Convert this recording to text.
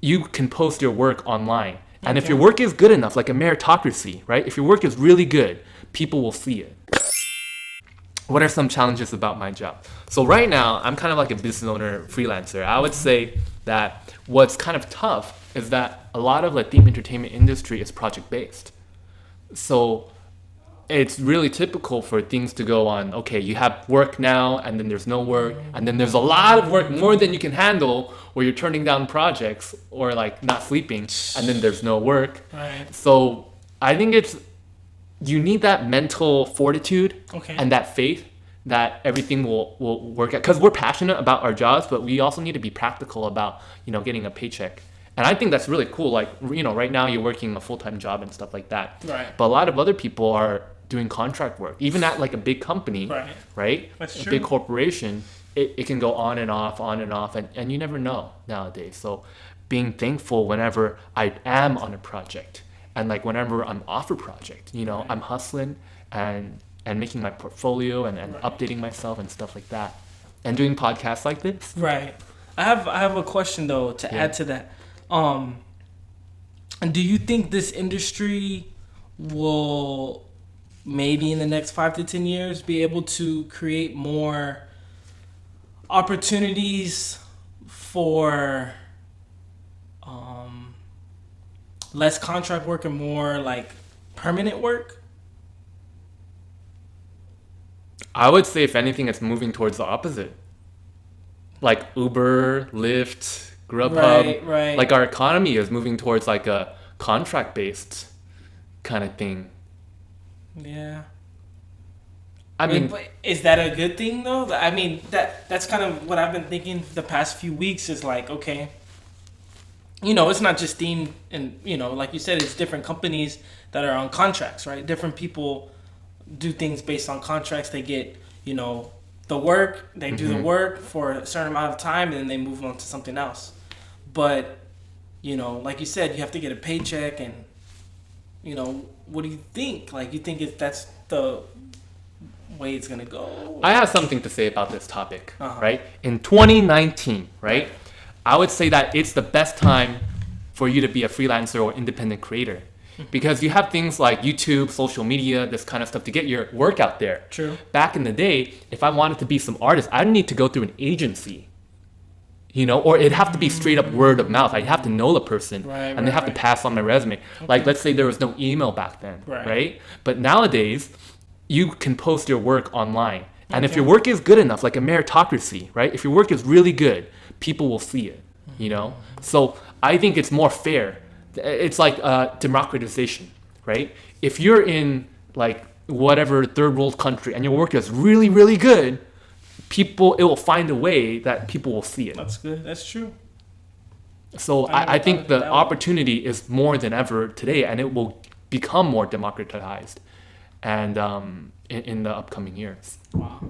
you can post your work online. And if your work is good enough, like a meritocracy, right? If your work is really good, people will see it. What are some challenges about my job? So right now, I'm kind of like a business owner, freelancer. I would say that what's kind of tough is that a lot of the theme entertainment industry is project-based. So it's really typical for things to go on, okay, you have work now, and then there's no work, and then there's a lot of work, more than you can handle, where you're turning down projects or like not sleeping, and then there's no work. Right. So I think you need that mental fortitude and that faith that everything will work out. Because we're passionate about our jobs, but we also need to be practical about, getting a paycheck. And I think that's really cool. Like, right now you're working a full-time job and stuff like that. Right. But a lot of other people are doing contract work, even at like a big company, right? That's a true. big corporation, it can go on and off, and you never know nowadays. So being thankful whenever I am on a project, and like whenever I'm off a project, I'm hustling and making my portfolio and updating myself and stuff like that, and doing podcasts like this. Right. I have a question though to add to that. Do you think this industry will maybe in the next 5 to 10 years be able to create more opportunities for less contract work and more like permanent work? I would say, if anything, it's moving towards the opposite. Like Uber, Lyft, Grubhub. Right. Like our economy is moving towards like a contract-based kind of thing. Yeah. I mean, but is that a good thing though? I mean, that's kind of what I've been thinking the past few weeks is like, okay, it's not just theme and, like you said, it's different companies that are on contracts, right? Different people do things based on contracts. They get, the work, they do the work for a certain amount of time and then they move on to something else. But, like you said, you have to get a paycheck and, what do you think? Like, you think that's the way it's going to go? I have something to say about this topic, right? In 2019, right? I would say that it's the best time for you to be a freelancer or independent creator. Because you have things like YouTube, social media, this kind of stuff to get your work out there. True. Back in the day, if I wanted to be some artist, I'd need to go through an agency, or it'd have to be straight up word of mouth. I'd have to know the person, and they have to pass on my resume. Like, let's say there was no email back then, right? But nowadays, you can post your work online. And if your work is good enough, like a meritocracy, right? If your work is really good, people will see it, So I think it's more fair. It's like democratization, right? If you're in like whatever third world country and your work is really, really good, it will find a way that people will see it. That's good. That's true. So I think the opportunity is more than ever today, and it will become more democratized and in the upcoming years. Wow.